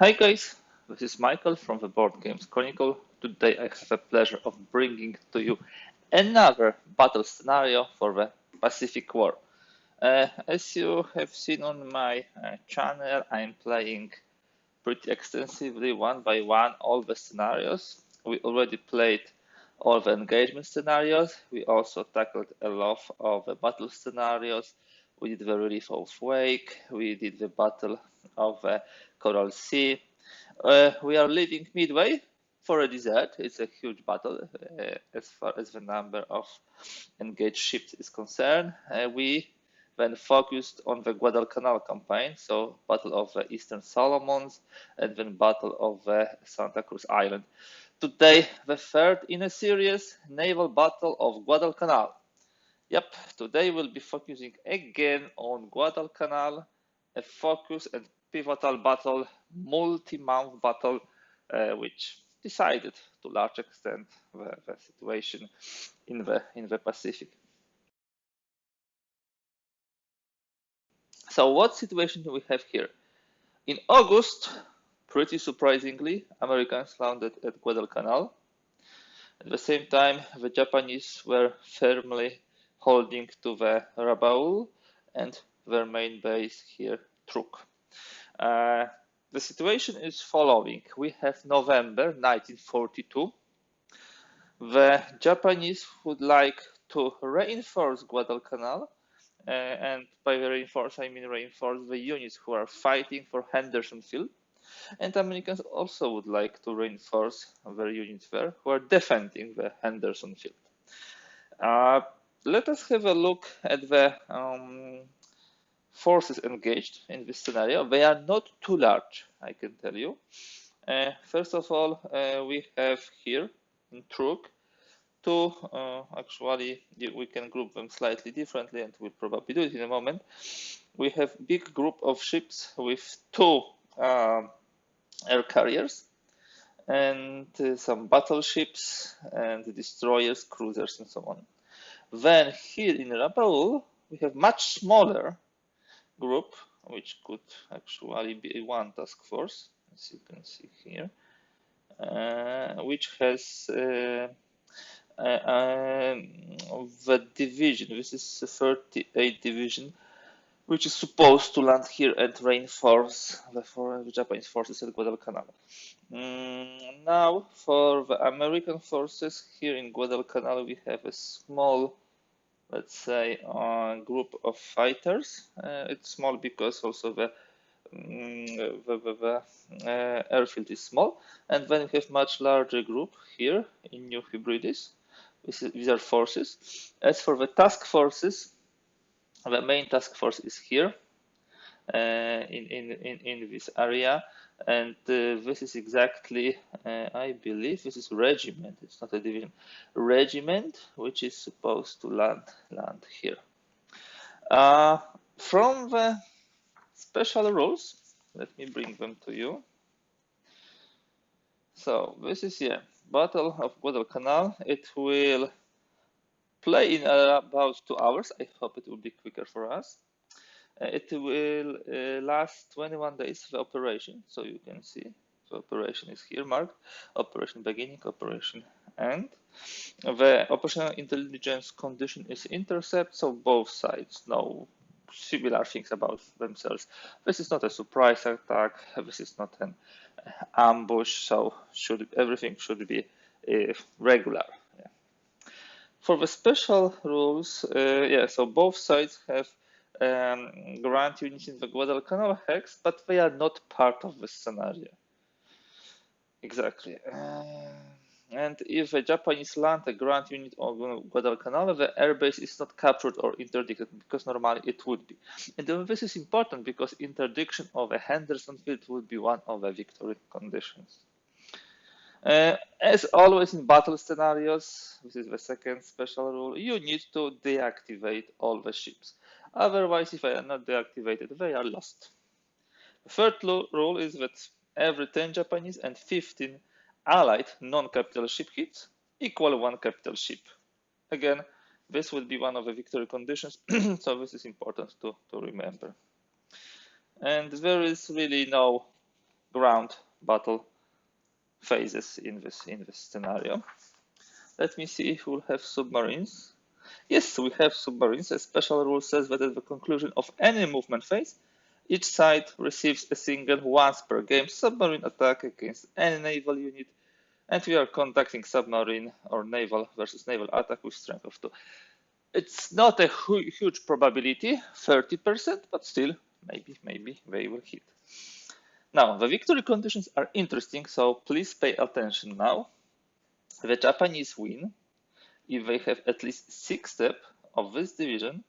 Hi guys, this is Michael from the Board Games Chronicle. Today I have the pleasure of bringing to you another battle scenario for the Pacific War. As you have seen on my channel, I'm playing pretty extensively one by one all the scenarios. We already played all the engagement scenarios. We also tackled a lot of the battle scenarios. We did the relief of Wake. We did the battle of Coral Sea. We are leaving Midway for a dessert. It's a huge battle as far as the number of engaged ships is concerned. We then focused on the Guadalcanal campaign, so Battle of the Eastern Solomons and then Battle of the Santa Cruz Island. Today, the third in a series, Naval Battle of Guadalcanal. Yep, today we'll be focusing again on Guadalcanal, a focus and pivotal battle, multi-month battle, which decided to large extent the situation in the Pacific. So what situation do we have here? In August, pretty surprisingly, Americans landed at Guadalcanal. At the same time, the Japanese were firmly holding to the Rabaul and their main base here, Truk. The situation is following. We have November 1942. The Japanese would like to reinforce Guadalcanal, and by reinforce I mean reinforce the units who are fighting for Henderson Field. And Americans also would like to reinforce their units there who are defending the Henderson Field. Let us have a look at the forces engaged in this scenario. They are not too large, I can tell you. First of all, we have here in Truk two, actually we can group them slightly differently and we'll probably do it in a moment. We have big group of ships with two air carriers and some battleships and destroyers, cruisers and so on. Then here in Rabaul we have much smaller group, which could actually be one task force, as you can see here, which has the division. This is the 38th division, which is supposed to land here and reinforce the Japanese forces at Guadalcanal. Now, for the American forces here in Guadalcanal, we have a small, let's say, group of fighters. It's small because also the airfield is small, and then we have much larger group here in New Hebrides. These are forces. As for the task forces, the main task force is here in this area, and this is exactly, I believe, this is regiment. It's not a division. Regiment, which is supposed to land here. From the special rules, let me bring them to you. So this is Battle of Guadalcanal. It will play in about 2 hours. I hope it will be quicker for us. It will last 21 days, the operation. So you can see the operation is here marked. Operation beginning, operation end. The operational intelligence condition is intercept, so both sides know similar things about themselves. This is not a surprise attack. This is not an ambush, so everything should be regular. For the special rules, so both sides have ground units in the Guadalcanal hex, but they are not part of the scenario. Exactly. And if a Japanese land a ground unit on Guadalcanal, the airbase is not captured or interdicted, because normally it would be. And this is important because interdiction of a Henderson Field would be one of the victory conditions. As always in battle scenarios, this is the second special rule, you need to deactivate all the ships. Otherwise, if they are not deactivated, they are lost. The third rule is that every 10 Japanese and 15 Allied non-capital ship hits equal 1 capital ship. Again, this will be one of the victory conditions, so this is important to remember. And there is really no ground battle phases in this scenario. Let me see if we'll have submarines. Yes, we have submarines. A special rule says that at the conclusion of any movement phase, each side receives a single once per game submarine attack against any naval unit, and we are conducting submarine or naval versus naval attack with strength of 2. It's not a huge probability, 30%, but still, maybe they will hit. Now, the victory conditions are interesting, so please pay attention now. The Japanese win if they have at least 6 steps of this division,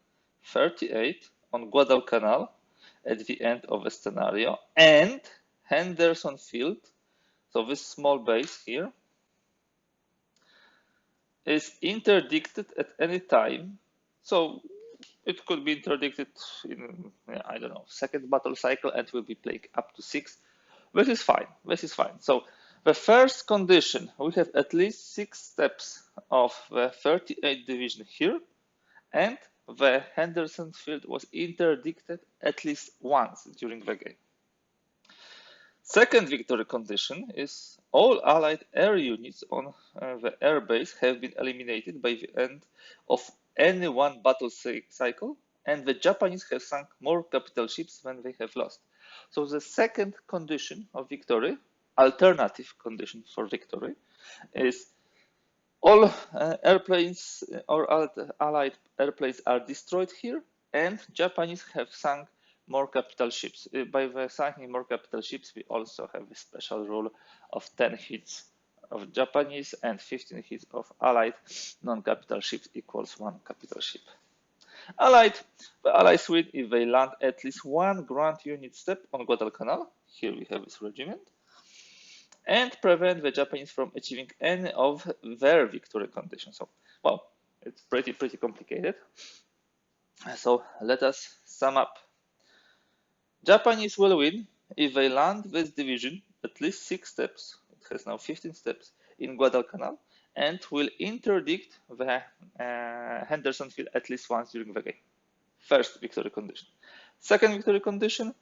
38 on Guadalcanal at the end of the scenario, and Henderson Field, so this small base here, is interdicted at any time. So it could be interdicted in, I don't know, second battle cycle and will be playing up to 6. This is fine. This is fine. So the first condition, we have at least 6 steps of the 38 division here, and the Henderson Field was interdicted at least once during the game. Second victory condition is all Allied air units on the air base have been eliminated by the end of any one battle cycle, and the Japanese have sunk more capital ships than they have lost. So the second condition of victory, alternative condition for victory, is all airplanes or Allied airplanes are destroyed here, and Japanese have sunk more capital ships. By the sinking more capital ships, we also have a special rule of 10 hits of Japanese and 15 hits of Allied non-capital ships equals 1 capital ship. The Allies win if they land at least 1 ground unit step on Guadalcanal. Here we have this regiment. And prevent the Japanese from achieving any of their victory conditions. So, well, it's pretty complicated. So let us sum up. Japanese will win if they land this division at least 6 steps, it has now 15 steps, in Guadalcanal, and will interdict the Henderson Field at least once during the game. First victory condition. Second victory condition,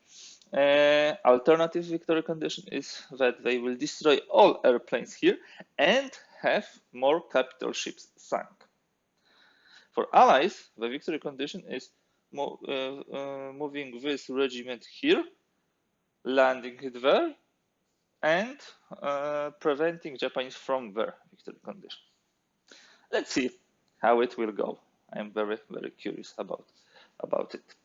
alternative victory condition, is that they will destroy all airplanes here and have more capital ships sunk. For Allies, the victory condition is moving this regiment here, landing it there, and preventing Japanese from their victory condition. Let's see how it will go. I'm very curious about it.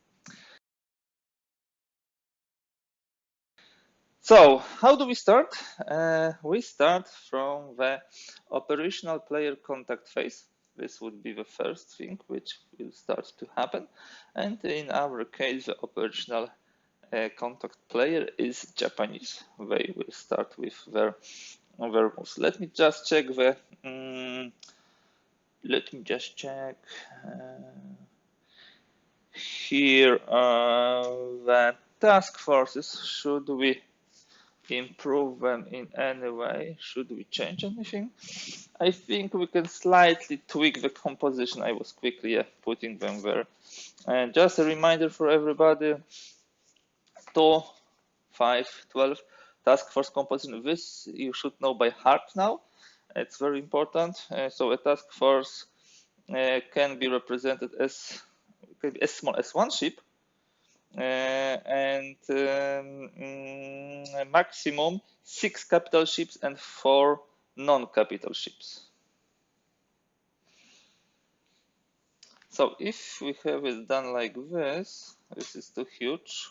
So how do we start? We start from the operational player contact phase. This would be the first thing which will start to happen. And in our case, the operational contact player is Japanese. They will start with their moves. Let me just check the. Here the task forces. Should we improve them in any way? Should we change anything? I think we can slightly tweak the composition. I was quickly putting them there. And just a reminder for everybody, 2, 5, 12 task force composition. This you should know by heart now. It's very important. So a task force can be represented as small as 1 ship, and maximum 6 capital ships and 4 non-capital ships. So if we have it done like this, this is too huge.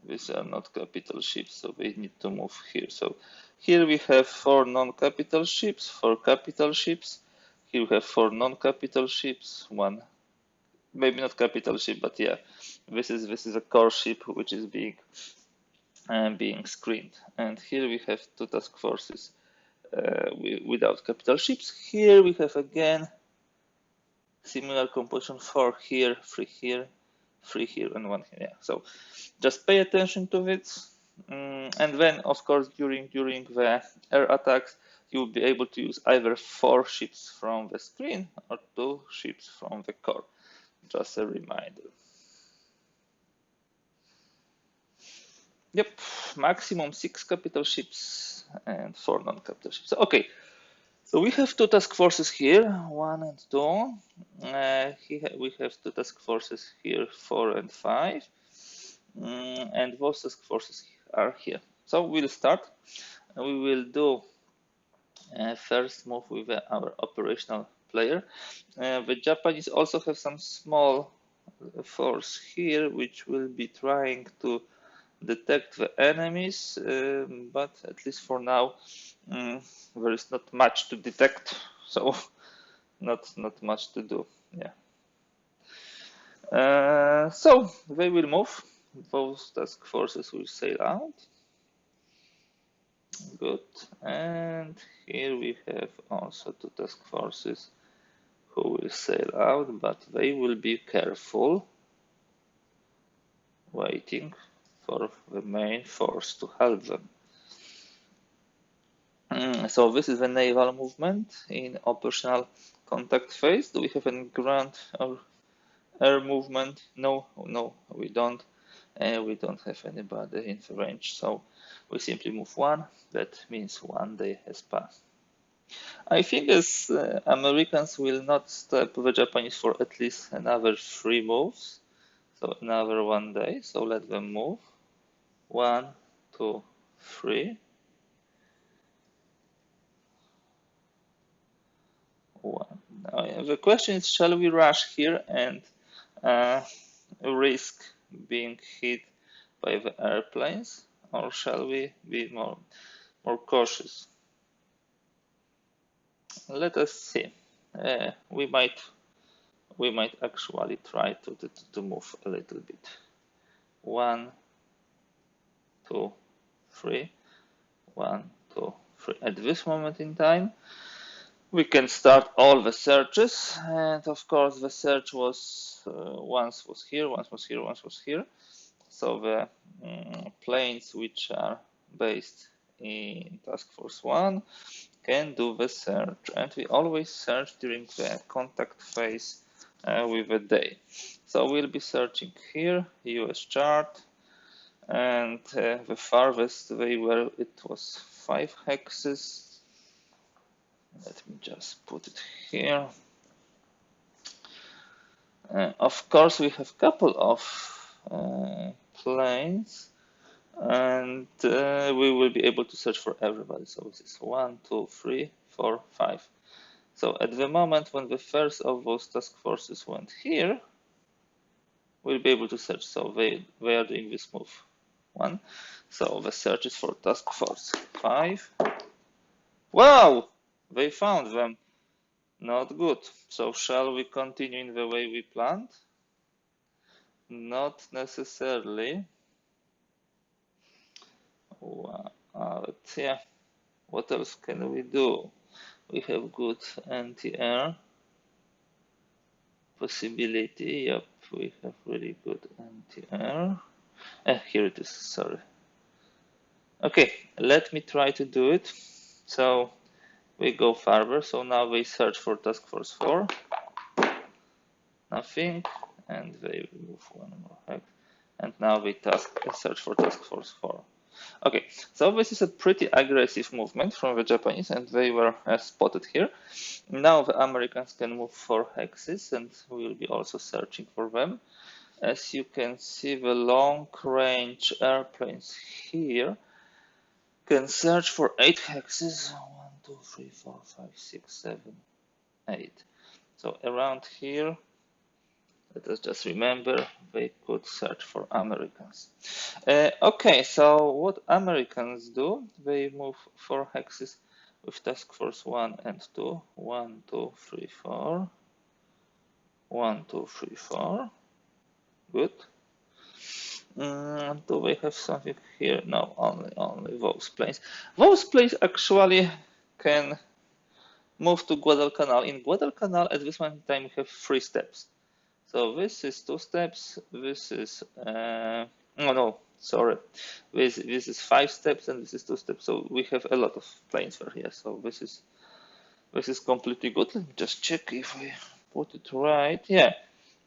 These are not capital ships, so they need to move here. So here we have 4 non-capital ships, 4 capital ships. Here we have 4 non-capital ships, 1 maybe not capital ship, but yeah, this is a core ship which is being screened. And here we have 2 task forces without capital ships. Here we have again similar composition, 4 here, 3 here, 3 here, and 1 here. Yeah. So just pay attention to it, and then of course during the air attacks you will be able to use either 4 ships from the screen or 2 ships from the core. Just a reminder. Yep, maximum 6 capital ships and 4 non-capital ships. Okay, so we have 2 task forces here, 1 and 2. We have 2 task forces here, 4 and 5. And those task forces are here. So we'll start. We will do first move with our operational player. The Japanese also have some small force here, which will be trying to detect the enemies, but at least for now, there is not much to detect, so not much to do. Yeah. So they will move. Those task forces will sail out. Good. And here we have also 2 task forces who will sail out, but they will be careful, waiting for the main force to help them. So this is the naval movement in operational contact phase. Do we have any ground or air movement? No, we don't. We don't have anybody in the range, so we simply move 1. That means 1 day has passed. I think as Americans will not stop the Japanese for at least another 3 moves, so another 1 day. So let them move. 1, 2, 3. 1. Now, the question is, shall we rush here and risk being hit by the airplanes, or shall we be more cautious? Let us see. We might actually try to move a little bit. 1, 2, 3. 1, 2, 3. At this moment in time, we can start all the searches, and of course the search was once was here, once was here, once was here. So the planes which are based in Task Force 1 can do the search, and we always search during the contact phase with a day. So we'll be searching here, US chart, and the farthest they were, it was 5 hexes. Let me just put it here. Of course, we have a couple of planes, and we will be able to search for everybody. So this is 1, 2, 3, 4, 5. So at the moment when the first of those task forces went here, we'll be able to search. So they are doing this move 1. So the search is for task force 5. Wow! They found them. Not good. So shall we continue in the way we planned? Not necessarily. But yeah, what else can we do? We have good anti-air possibility. Yep, we have really good anti-air. Here it is, sorry. Okay, let me try to do it. So we go further. So now we search for task force 4. Nothing. And they remove 1 more hex. And now we search for task force 4. Okay, so this is a pretty aggressive movement from the Japanese, and they were spotted here. Now the Americans can move 4 hexes, and we will be also searching for them. As you can see, the long-range airplanes here can search for 8 hexes. 1, 2, 3, 4, 5, 6, 7, 8. So around here, let us just remember they could search for Americans. Okay, so what Americans do, they move 4 hexes with task force 1 and 2. 1, 2, 3, 4. 1, 2, 3, 4. Good. Do we have something here? No, only those planes. Those planes actually can move to Guadalcanal. In Guadalcanal, at this moment in time, we have 3 steps. So this is 2 steps. This is This is 5 steps, and this is 2 steps. So we have a lot of planes for here. So this is completely good. Let me just check if we put it right. Yeah,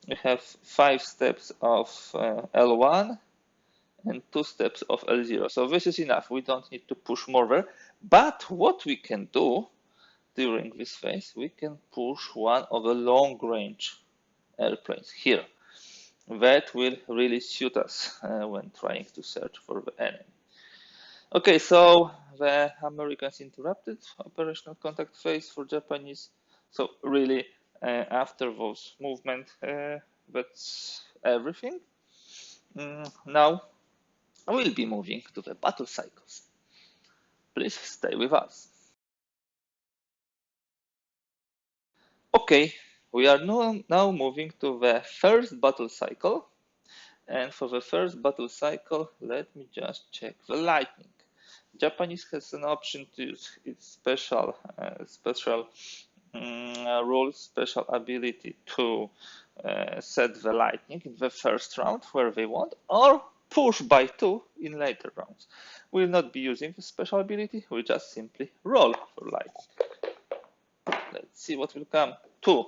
we have 5 steps of L1 and 2 steps of L0. So this is enough. We don't need to push more there. But what we can do during this phase, we can push one of the long-range airplanes here. That will really suit us when trying to search for the enemy. Okay, so the Americans interrupted operational contact phase for Japanese. So really, after those movements, that's everything. Now we'll be moving to the battle cycles. Please stay with us. Okay, we are now moving to the first battle cycle. And for the first battle cycle, let me just check the lightning. Japanese has an option to use its special rule, special ability to set the lightning in the first round where they want, or push by 2 in later rounds. We will not be using the special ability, we just simply roll for lightning. Let's see what will come. 2.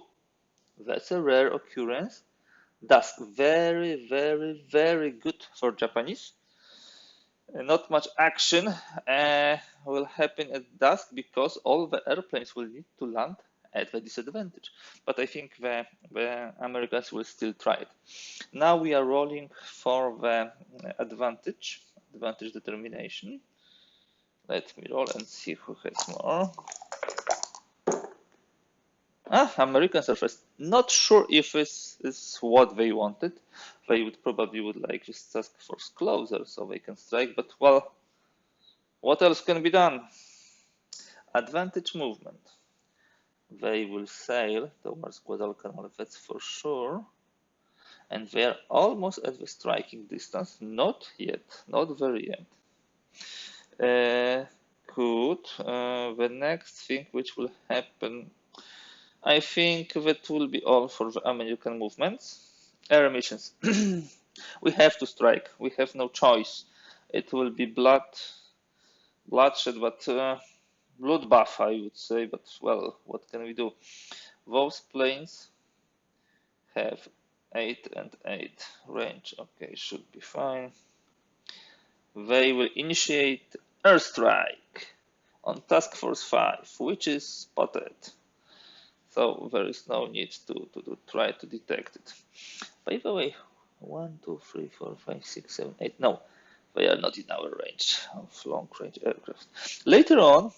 That's a rare occurrence. Dusk, very, very, very good for Japanese. Not much action will happen at dusk because all the airplanes will need to land at the disadvantage. But I think the Americans will still try it. Now we are rolling for the advantage determination. Let me roll and see who has more. Americans are first. Not sure if this is what they wanted. They would probably like this task force closer so they can strike, but well, what else can be done? Advantage movement. They will sail towards Guadalcanal, that's for sure. And they are almost at the striking distance. Not yet, not very yet. Good. The next thing which will happen, I think that will be all for the American movements. Air missions. We have to strike. We have no choice. It will be bloodshed, but bloodbath, I would say. But well, what can we do? Those planes have 8 and 8 range. Okay, should be fine. They will initiate airstrike on Task Force 5, which is spotted. So there is no need to try to detect it. By the way, 1, 2, 3, 4, 5, 6, 7, 8. No, they are not in our range of long-range aircraft. Later on,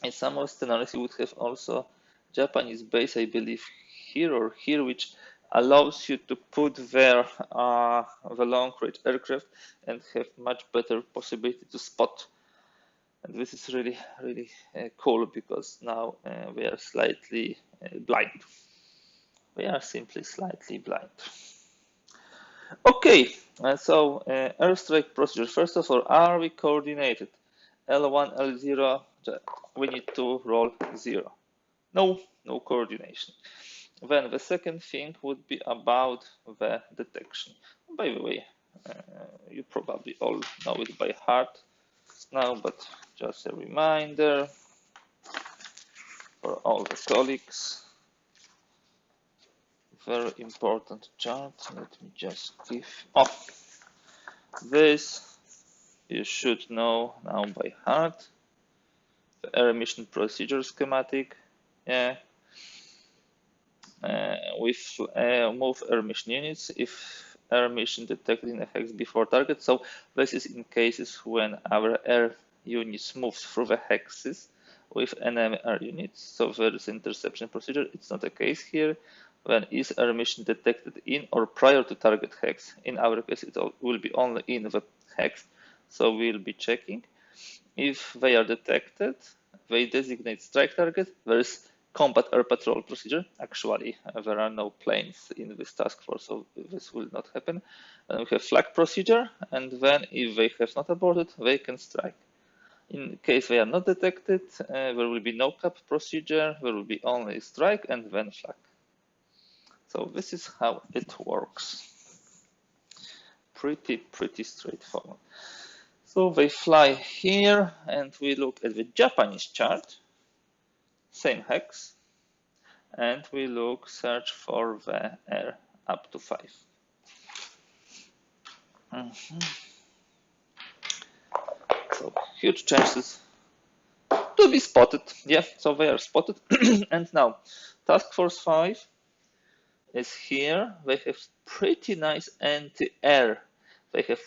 in some of scenarios, you would have also Japanese base, I believe, here or here, which allows you to put there the long-range aircraft and have much better possibility to spot. And this is really, really cool because now we are slightly blind. We are simply slightly blind. Okay, so airstrike procedure. First of all, are we coordinated? L1, L0, we need to roll 0. No coordination. Then the second thing would be about the detection. By the way, you probably all know it by heart now, but just a reminder for all the colleagues. Very important chart. Let me just give. This you should know now by heart. The air mission procedure schematic. Yeah. With move air mission units if air mission detected in a hex before target. So this is in cases when our air units move through the hexes with enemy air units. So there is interception procedure. It's not a case here. When is air mission detected in or prior to target hex? In our case, it will be only in the hex. So we'll be checking. If they are detected, they designate strike target. There is combat air patrol procedure. Actually, there are no planes in this task force, so this will not happen. And we have flag procedure, and then if they have not aborted, they can strike. In case they are not detected, there will be no cap procedure. There will be only strike and then flag. So this is how it works. Pretty straightforward. So they fly here, and we look at the Japanese chart, same hex, and we search for the air up to 5. huge chances to be spotted. Yeah, so they are spotted. And now, Task Force 5 is here. They have pretty nice anti-air. They have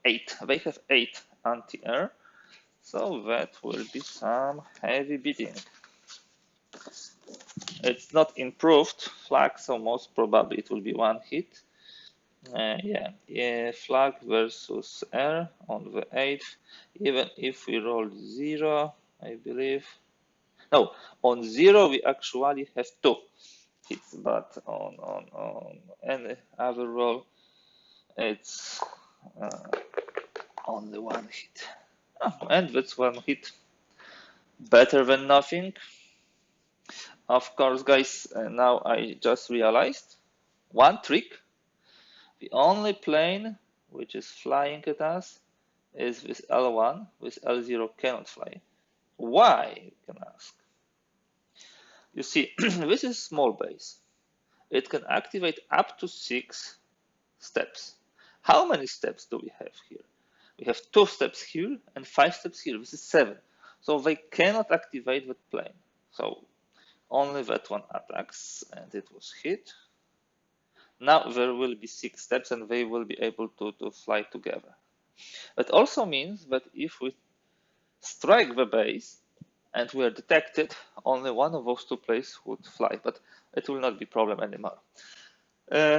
8. They have 8 anti-air. So that will be some heavy beating. It's not improved flag, so most probably it will be one hit. Yeah, flag versus air on the 8th. Even if we roll 0, I believe. No, on 0 we actually have 2 hits, but on any other roll it's only one hit. Oh, and that's one hit. Better than nothing. Of course, guys, now I just realized one trick. The only plane which is flying at us is this L1, with L0 cannot fly. Why, you can ask? You see, this is small base. It can activate up to 6 steps. How many steps do we have here? We have 2 steps here and 5 steps here. This is 7. So they cannot activate that plane. So only that one attacks, and it was hit. Now there will be 6 steps and they will be able to fly together. That also means that if we strike the base and we are detected, only one of those 2 planes would fly, but it will not be a problem anymore.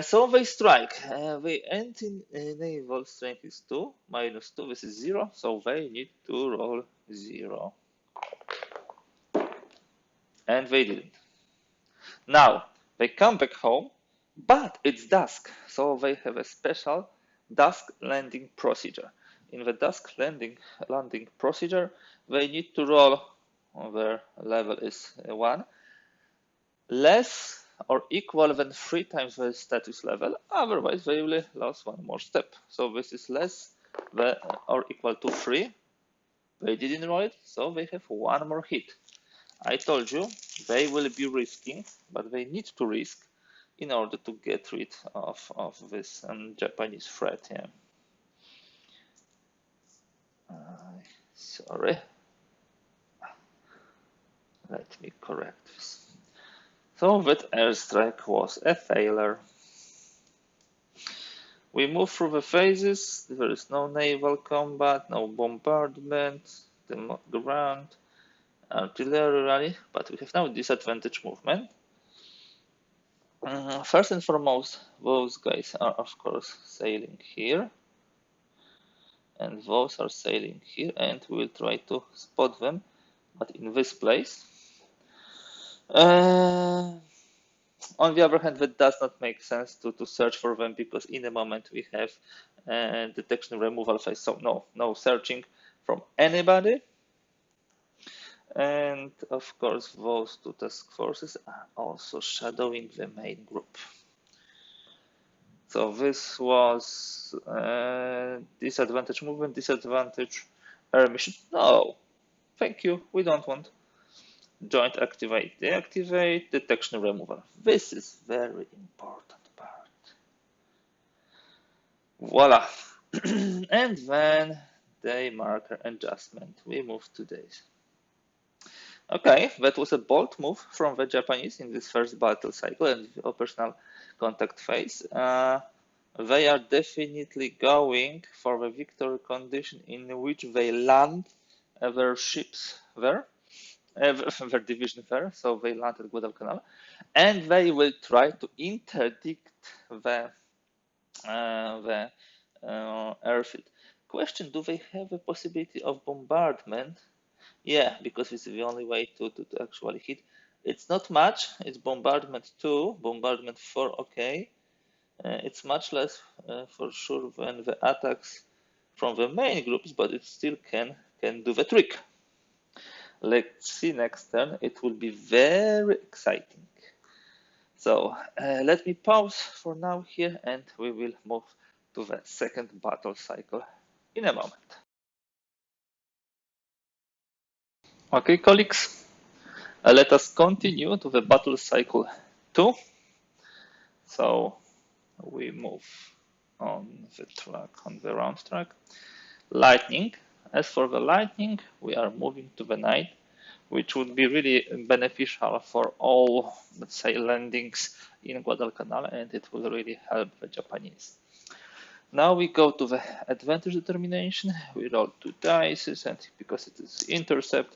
So they strike. They end in naval strength is 2, -2, this is 0, so they need to roll 0. And they didn't. Now, they come back home, but it's dusk, so they have a special dusk landing procedure. In the dusk landing procedure, they need to roll, their level is 1, less or equal than 3 times the status level, otherwise they will lose one more step. So this is less than or equal to 3. They didn't roll it, so they have one more hit. I told you they will be risking, but they need to risk in order to get rid of this Japanese threat. Yeah. Sorry. Let me correct this. So that airstrike was a failure. We move through the phases. There is no naval combat, no bombardment, the ground, artillery rally, but we have now disadvantage movement. First and foremost, those guys are of course sailing here, and those are sailing here, and we will try to spot them, but in this place. On the other hand, that does not make sense to search for them, because in a moment we have detection removal phase, so no searching from anybody. And of course, those 2 task forces are also shadowing the main group. So this was disadvantage movement, disadvantage air mission. No, thank you, we don't want. Joint activate, deactivate, detection removal. This is very important part. Voila. And then day marker adjustment. We move to days. Okay, that was a bold move from the Japanese in this first battle cycle and the operational contact phase. They are definitely going for the victory condition in which they land their ships there, their division there, so they land at Guadalcanal, and they will try to interdict the airfield. Question, do they have a possibility of bombardment? Yeah, because it's the only way to actually hit. It's not much. It's bombardment 2, bombardment 4, okay. It's much less for sure than the attacks from the main groups, but it still can do the trick. Let's see next turn. It will be very exciting. So let me pause for now here, and we will move to the second battle cycle in a moment. Okay, colleagues, let us continue to the battle cycle 2. So we move on the track, on the round track. Lightning, As for the lightning, we are moving to the night, which would be really beneficial for all, let's say, landings in Guadalcanal, and it will really help the Japanese. Now we go to the advantage determination. We roll 2 dice, and because it is intercept,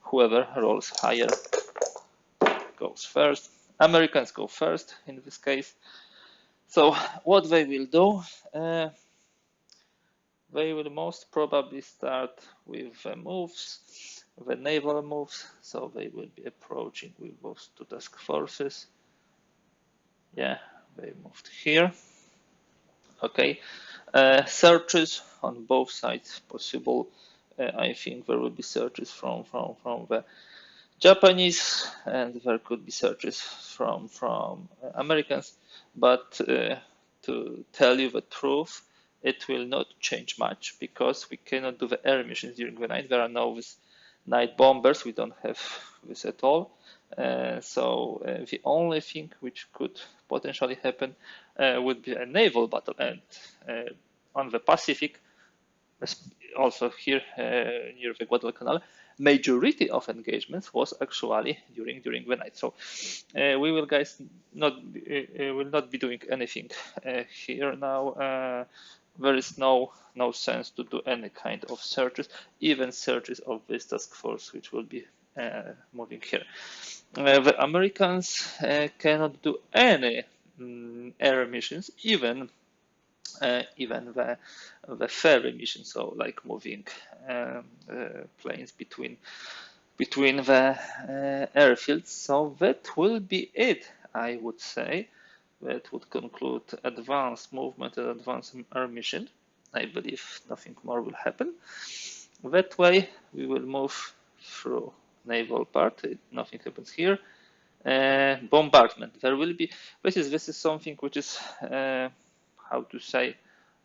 whoever rolls higher goes first. Americans go first in this case. So what they will do, they will most probably start with the moves, the naval moves. So they will be approaching with those 2 task forces. Yeah, they moved here. Okay, searches on both sides possible. I think there will be searches from the Japanese, and there could be searches from Americans. But to tell you the truth, it will not change much because we cannot do the air missions during the night. There are no night bombers. We don't have this at all. So the only thing which could potentially happen would be a naval battle, and on the Pacific, also here near the Guadalcanal, majority of engagements was actually during the night. So we will, guys, will not be doing anything here now. There is no sense to do any kind of searches, even searches of this task force, which will be moving here. The Americans cannot do any air missions, even the ferry mission, so like moving planes between the airfields. So that will be it, I would say. That would conclude advanced movement and advanced air mission. I believe nothing more will happen. That way we will move through naval part. Nothing happens here. Bombardment. There will be. This is something which is how to say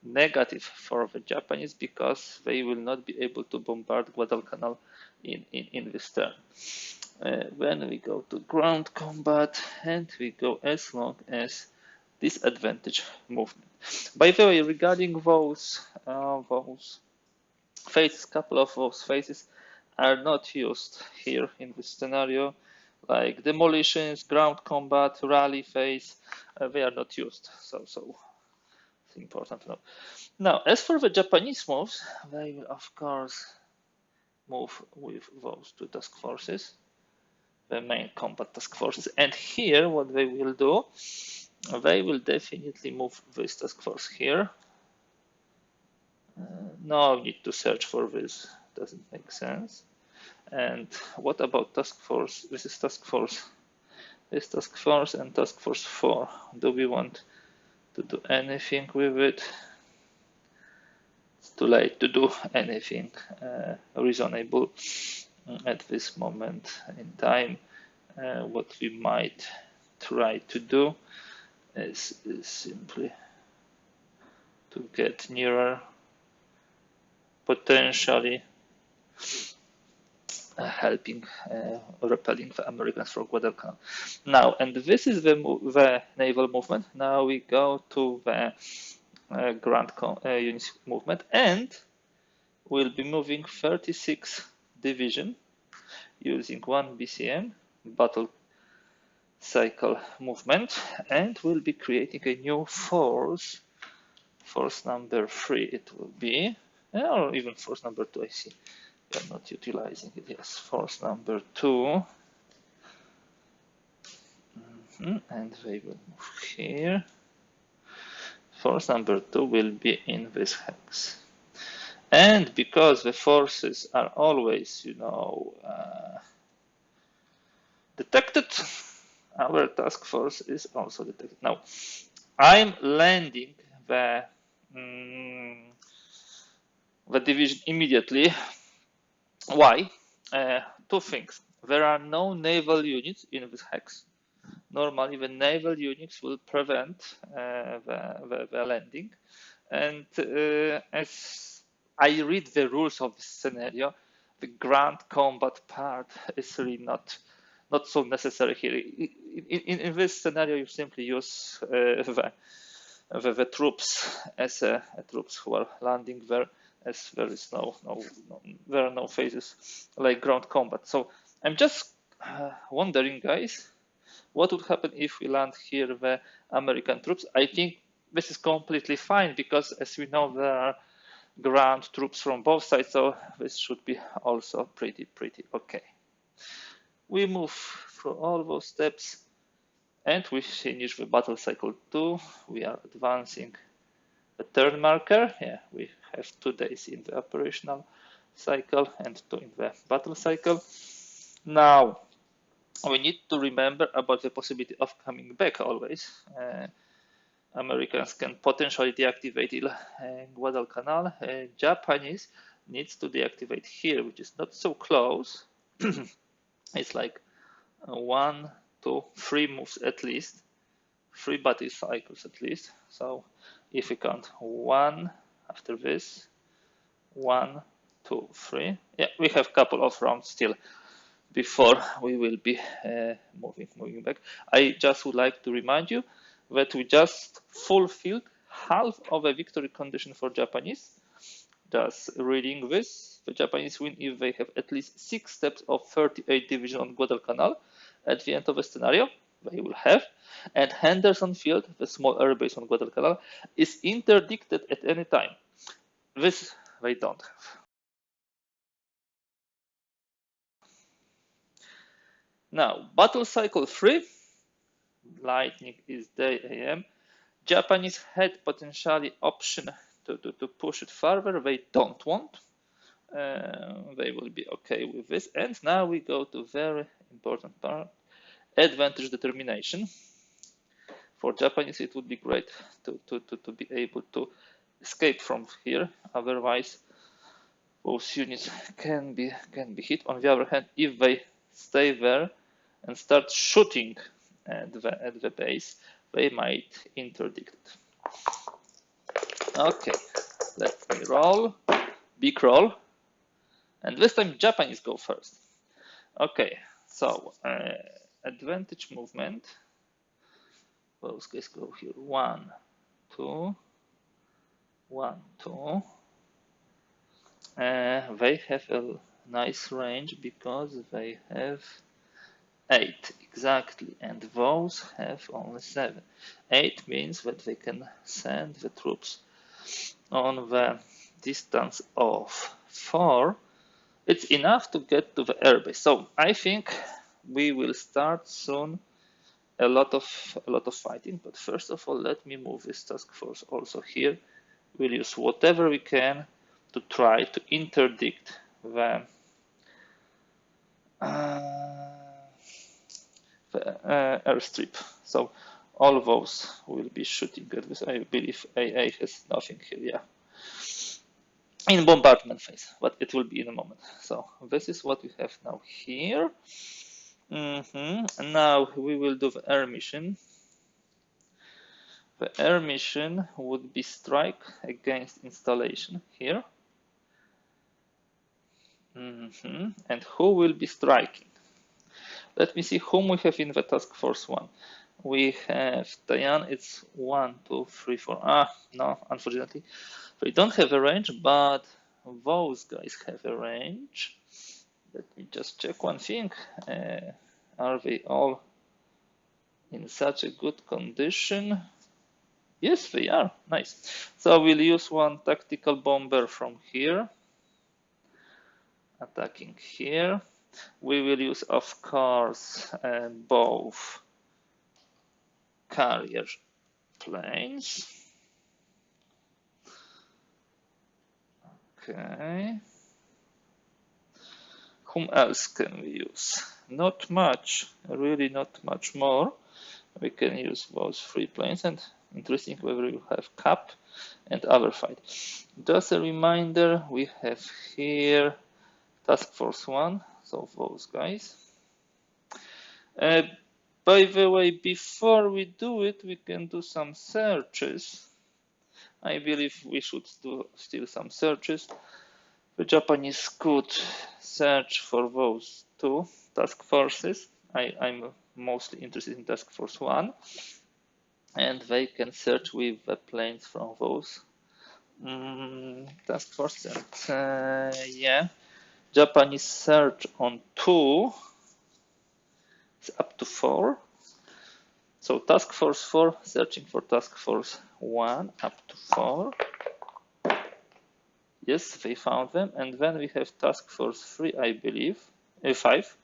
negative for the Japanese, because they will not be able to bombard Guadalcanal in this turn. When we go to ground combat, and we go as long as disadvantage movement. By the way, regarding those phases, couple of those phases are not used here in this scenario, like demolitions, ground combat, rally phase. They are not used. So it's important to know. Now, as for the Japanese moves, they will of course move with those 2 task forces, the main combat task forces. And here, what they will do, they will definitely move this task force here. No need to search for this, doesn't make sense. And what about task force? This is task force. This task force and task force 4. Do we want to do anything with it? It's too late to do anything reasonable at this moment in time. What we might try to do is simply to get nearer, potentially helping repelling the Americans from Guadalcanal. Now, and this is the naval movement. Now we go to the ground units movement, and we'll be moving 36 division using 1 BCM battle cycle movement, and we'll be creating a new force number 3 it will be, or even force number 2. I see we're not utilizing it. Yes, force number 2. And they will move here. Force number 2 will be in this hex. And because the forces are always, detected, our task force is also detected. Now, I'm landing the division immediately. Why? 2 things. There are no naval units in this hex. Normally, the naval units will prevent the landing. And as I read the rules of this scenario, the ground combat part is really not so necessary here. In this scenario, you simply use the troops as troops who are landing there, as there is there are no phases like ground combat. So I'm just wondering, guys, what would happen if we land here the American troops? I think this is completely fine because, as we know, there are ground troops from both sides, so this should be also pretty okay. We move through all those steps and we finish the battle cycle 2. We are advancing the turn marker. Yeah, we have 2 days in the operational cycle and 2 in the battle cycle. Now, we need to remember about the possibility of coming back always. Americans can potentially deactivate Guadalcanal. Japanese needs to deactivate here, which is not so close. It's like 1, 2, 3 moves at least, 3 battle cycles at least. So if we count 1 after this, 1, 2, 3, yeah, we have a couple of rounds still before we will be moving back. I just would like to remind you that we just fulfilled half of a victory condition for Japanese. Just reading this, the Japanese win if they have at least 6 steps of 38 division on Guadalcanal at the end of the scenario. They will have. And Henderson Field, the small air base on Guadalcanal, is interdicted at any time. This they don't have. Now, battle cycle 3, lightning is day AM. Japanese had potentially option to push it further. They don't want. They will be okay with this. And now we go to very important part, advantage determination. For Japanese, it would be great to be able to escape from here. Otherwise, those units can be hit. On the other hand, if they stay there and start shooting at the base, they might interdict it. Okay, let me roll, big roll, and this time Japanese go first. Okay, so advantage movement. Those guys go here. 1, 2, 1, 2. They have a nice range because they have 8 exactly, and those have only 7. 8 means that they can send the troops on the distance of 4. It's enough to get to the airbase. So I think we will start soon a lot of fighting. But first of all, let me move this task force also here. We'll use whatever we can to try to interdict the airstrip. So all of those will be shooting at this. I believe AA has nothing here. Yeah, in bombardment phase, but it will be in a moment. So this is what we have now here. Now we will do the air mission. The air mission would be strike against installation here. And who will be striking? Let me see whom we have in the task force 1. We have Diane, it's 1, 2, 3, 4. No, unfortunately, they don't have a range, but those guys have a range. Let me just check one thing. Are they all in such a good condition? Yes, they are. Nice. So we'll use one tactical bomber from here, attacking here. We will use, of course, both carrier planes. Okay. Whom else can we use? Not much, really not much more. We can use those 3 planes, and interesting whether we have cap and other fight. Just a reminder, we have here task force 1, so those guys. By the way, before we do it, we can do some searches. I believe we should do still some searches. The Japanese could search for those 2 task forces. I'm mostly interested in task force 1, and they can search with the planes from those Task force and yeah, Japanese search on 2 is up to 4. So task force 4 searching for task force 1 up to 4. Yes, they found them. And then we have task force 3, I believe, 5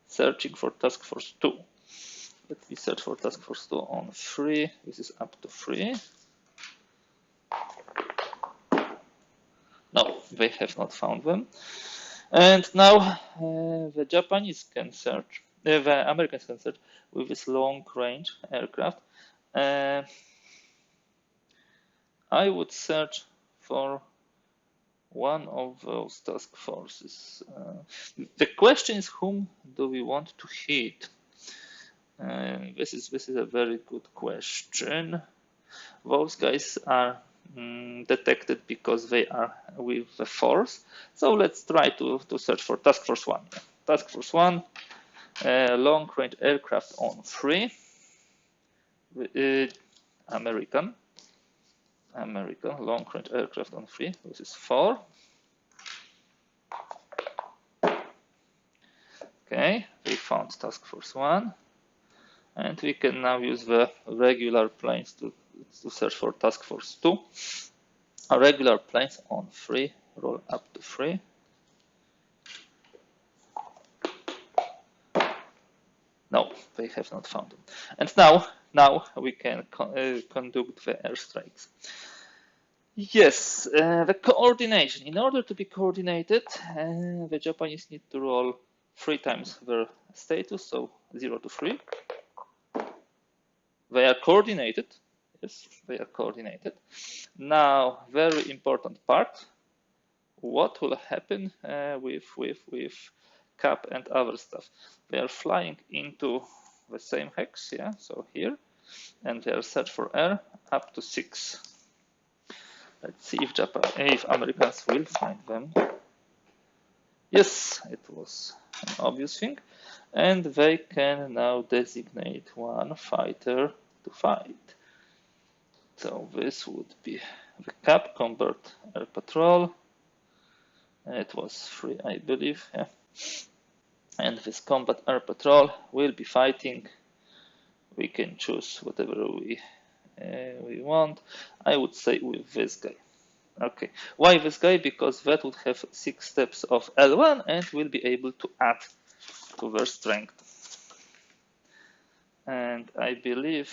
searching for task force 2. Let me search for task force 2 on 3. This is up to 3. No, they have not found them. And now the Japanese can search, the Americans can search with this long-range aircraft. I would search for one of those task forces. The question is, whom do we want to hit? This is a very good question. Those guys are detected because they are with the force. So let's try to search for task force 1. Task force 1, long range aircraft on 3, American long range aircraft on 3. This is 4. Okay, we found task force 1, and we can now use the regular planes to search for task force 2. Our regular planes on 3, roll up to 3. No, they have not found them. And now we can conduct the airstrikes. Yes, the coordination. In order to be coordinated, the Japanese need to roll 3 times their status, so 0 to 3. They are coordinated. Yes, they are coordinated. Now, very important part. What will happen with cap and other stuff? They are flying into the same hex, yeah, so here, and they are search for air up to 6. Let's see if Americans will find them. Yes, it was an obvious thing. And they can now designate one fighter to fight. So this would be the cap combat air patrol. It was 3, I believe. Yeah. And this combat air patrol will be fighting. We can choose whatever we want. I would say with this guy. Okay, why this guy? Because that would have 6 steps of L1 and will be able to add to their strength. And I believe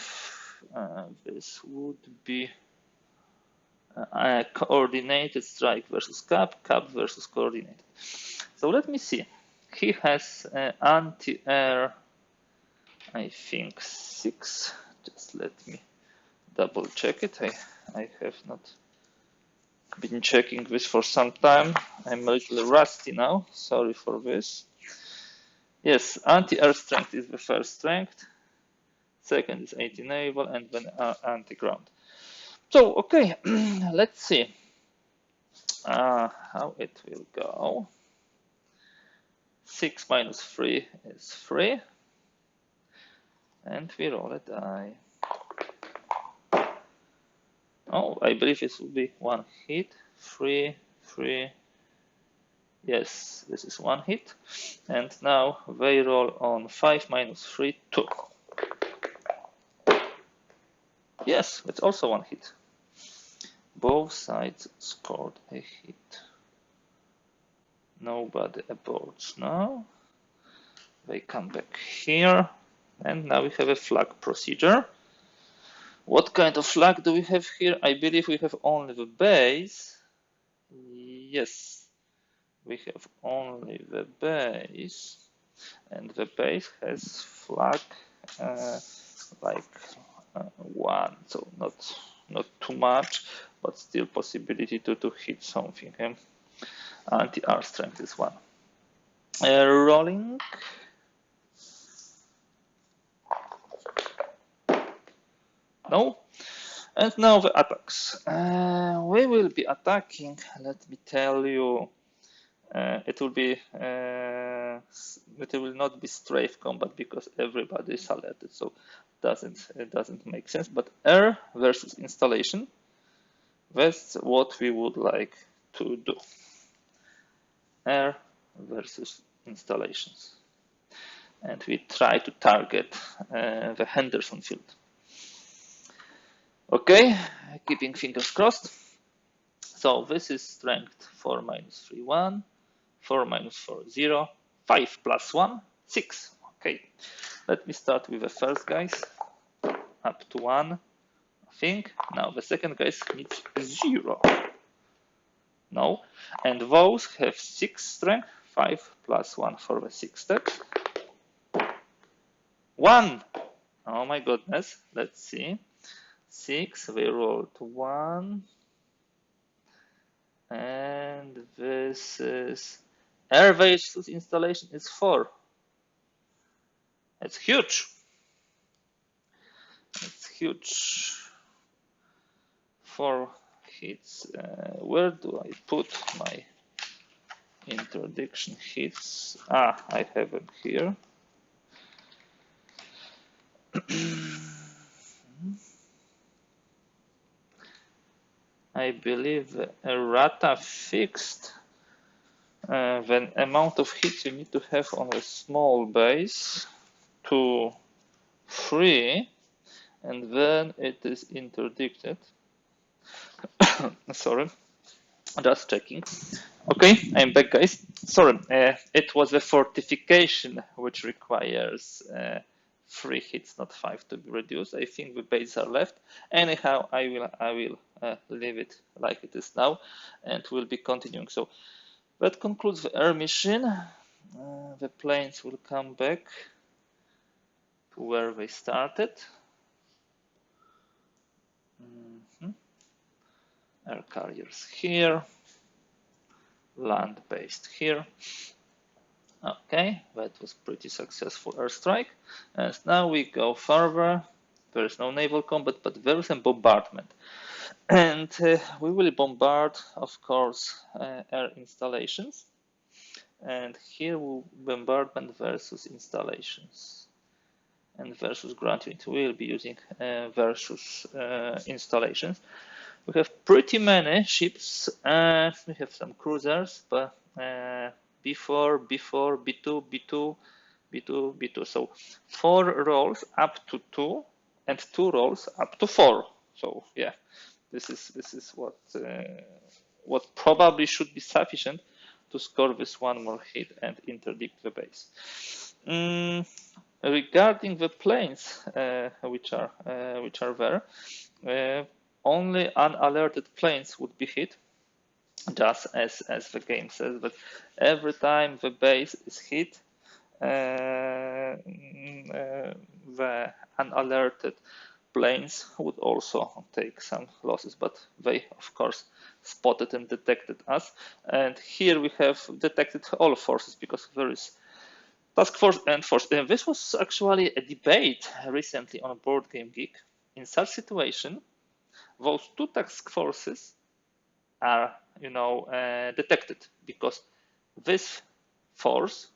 this would be a coordinated strike versus cap versus coordinated. So let me see. He has anti-air, I think 6. Just let me double check it. I have not been checking this for some time. I'm a little rusty now. Sorry for this. Yes, anti-air strength is the first strength. Second is anti-naval, and then anti-ground. So, okay, let's see how it will go. 6 minus 3 is 3. And we roll a die. Oh, I believe this will be 1 hit. 3, 3. Yes, this is 1 hit. And now they roll on 5 minus 3, 2. Yes, it's also 1 hit. Both sides scored a hit. Nobody aborts now. They come back here. And now we have a flag procedure. What kind of flag do we have here? I believe we have only the base. Yes, we have only the base. And the base has flag like 1, so not too much, but still possibility to hit something. Anti-air strength is 1. Rolling. No. And now the attacks. We will be attacking. Let me tell you. It will not be strafe combat because everybody is alerted, so it doesn't make sense. But air versus installation. That's what we would like to do. Air versus installations. And we try to target the Henderson field. Okay, keeping fingers crossed. So this is strength 4 minus 3, 1, 4 minus 4, 0, 5 plus 1, 6. Okay, let me start with the first guys, up to 1, I think. Now the second guys needs 0. No, and those have 6 strength, 5 plus 1 for the 6th step. 1! Oh my goodness, let's see. 6, we rolled 1. And this is air versus installation is 4. It's huge. It's huge. 4 hits. Where do I put my interdiction hits? Ah, I have them here. I believe errata fixed the amount of hits you need to have on a small base to 3, and then it is interdicted. Sorry, just checking. Okay, I'm back, guys. Sorry, it was a fortification which requires 3 hits, not 5, to be reduced. I think the bases are left. Anyhow, I will leave it like it is now, and we'll be continuing. So that concludes the air mission. The planes will come back to where they started. Air carriers here, land-based here. Okay, that was pretty successful airstrike. And now we go further. There is no naval combat, but there is a bombardment. And we will bombard, of course, air installations. And here we'll bombardment versus installations. And versus ground unit, we will be using versus installations. We have pretty many ships. We have some cruisers, but B4, B4, B2, B2, B2, B2. So 4 rolls up to 2, and 2 rolls up to 4. So yeah, this is what probably should be sufficient to score this one more hit and interdict the base. Regarding the planes which are there, only unalerted planes would be hit, just as the game says. But every time the base is hit, the unalerted planes would also take some losses, but they of course spotted and detected us. And here we have detected all forces, because there is task force and force. And this was actually a debate recently on Board Game Geek. In such situation, those 2 task forces are, detected, because this force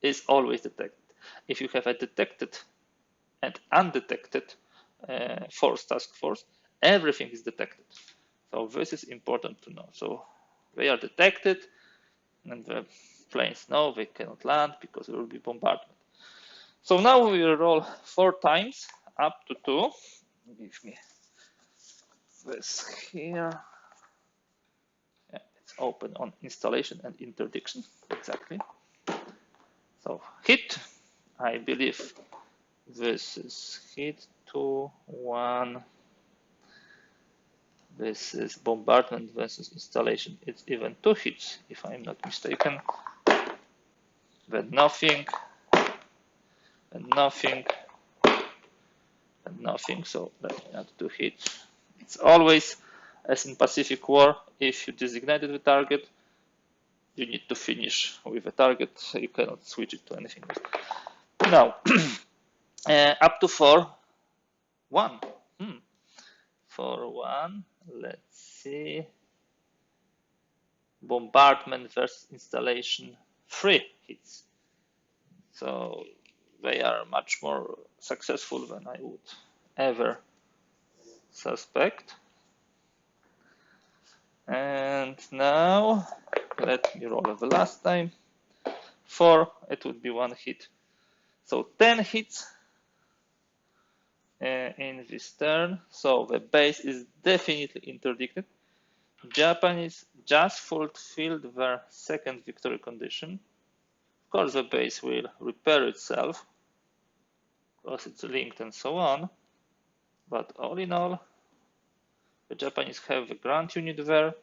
is always detected. If you have a detected and undetected task force, everything is detected. So this is important to know. So they are detected, and the planes know they cannot land because there will be bombardment. So now we will roll 4 times up to 2. Give me this here. Yeah, it's open on installation and interdiction. Exactly. So hit. I believe this is hit 2, 1. This is bombardment versus installation. It's even 2 hits, if I'm not mistaken. Then nothing. And nothing. And nothing. So let me add 2 hits. It's always, as in Pacific War, if you designated the target, you need to finish with the target. You cannot switch it to anything else. Now, up to 4, 1. 4, 1. Let's see. Bombardment versus installation, 3 hits. So they are much more successful than I would ever suspect. now let me roll the last time. 4, it would be 1 hit. So 10 hits in this turn. So the base is definitely interdicted. Japanese just fulfilled their second victory condition. Of course, the base will repair itself because it's linked and so on. But all in all, the Japanese have a ground unit there,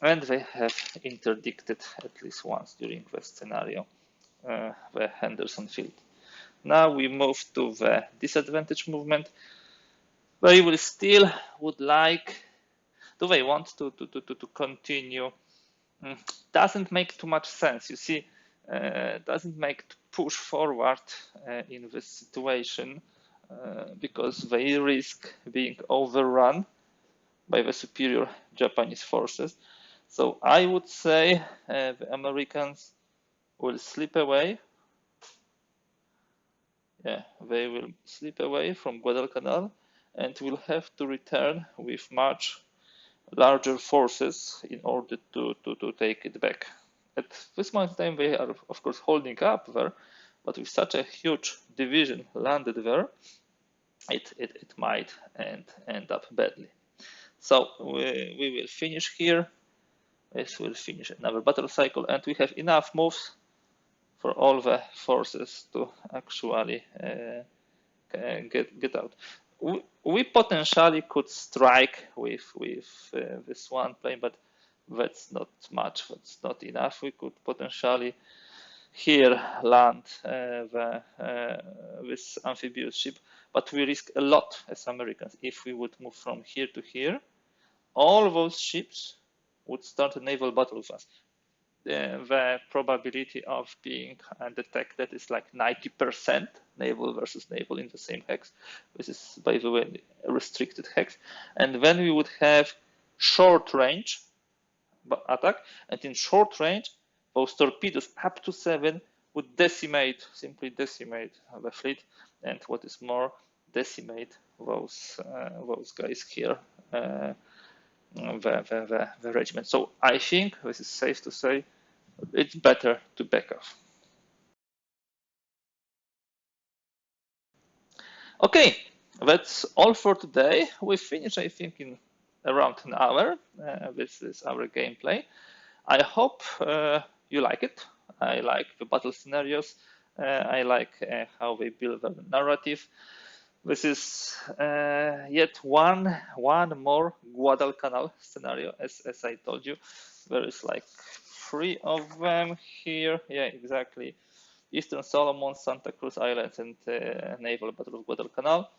and they have interdicted at least once during the scenario, the Henderson Field. Now we move to the disadvantage movement. They will still would like, do they want to continue? Doesn't make too much sense. You see, doesn't make to push forward in this situation because they risk being overrun by the superior Japanese forces. So I would say the Americans will slip away. Yeah, they will slip away from Guadalcanal and will have to return with much larger forces in order to take it back. At this moment in time, they are, of course, holding up there, but with such a huge division landed there, it might end up badly. So we will finish here. This will finish another battle cycle, and we have enough moves for all the forces to actually get out. We potentially could strike with this one plane, but that's not much. That's not enough. We could potentially here land this amphibious ship, but we risk a lot as Americans if we would move from here to here. All those ships would start a naval battle with us. The probability of being detected is like 90% naval versus naval in the same hex. This is, by the way, a restricted hex. And then we would have short range attack, and in short range, those torpedoes up to 7 would simply decimate the fleet, and what is more, decimate those guys here, the regiment. So I think this is safe to say it's better to back off. Okay, that's all for today. We finished, I think, in around an hour. This is our gameplay. I hope you like it. I like the battle scenarios. I like how they build the narrative. This is yet one more Guadalcanal scenario, as I told you. There is like 3 of them here. Yeah, exactly. Eastern Solomon, Santa Cruz Islands, and Naval Battle of Guadalcanal.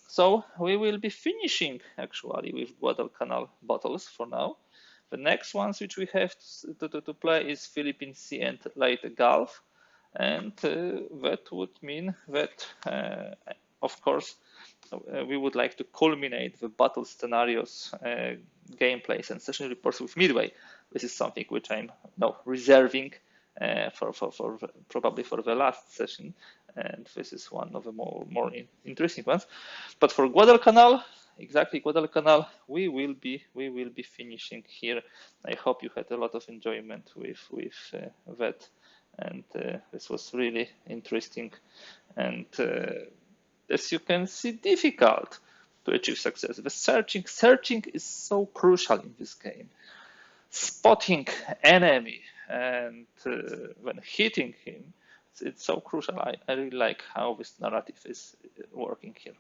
So we will be finishing actually with Guadalcanal battles for now. The next ones which we have to play is Philippine Sea and Leyte Gulf, and that would mean that, of course, we would like to culminate the battle scenarios, gameplays, and session reports with Midway. This is something which I'm now reserving for probably for the last session, and this is one of the more interesting ones. But for Guadalcanal, Guadalcanal, we will be finishing here. I hope you had a lot of enjoyment with that, and this was really interesting, and as you can see, difficult to achieve success. The searching is so crucial in this game. Spotting enemy and when hitting him, it's so crucial. I really like how this narrative is working here.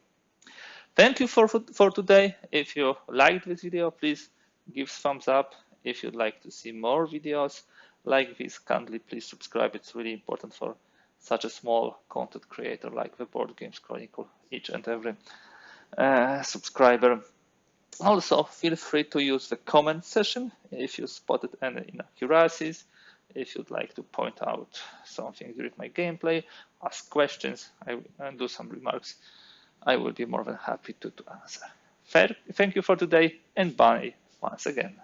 Thank you for today. If you liked this video, please give thumbs up. If you'd like to see more videos like this, kindly please subscribe. It's really important for such a small content creator like the Board Games Chronicle, each and every subscriber. Also, feel free to use the comment section if you spotted any inaccuracies. If you'd like to point out something during my gameplay, ask questions, and do some remarks, I will be more than happy to answer. Thank you for today, and bye once again.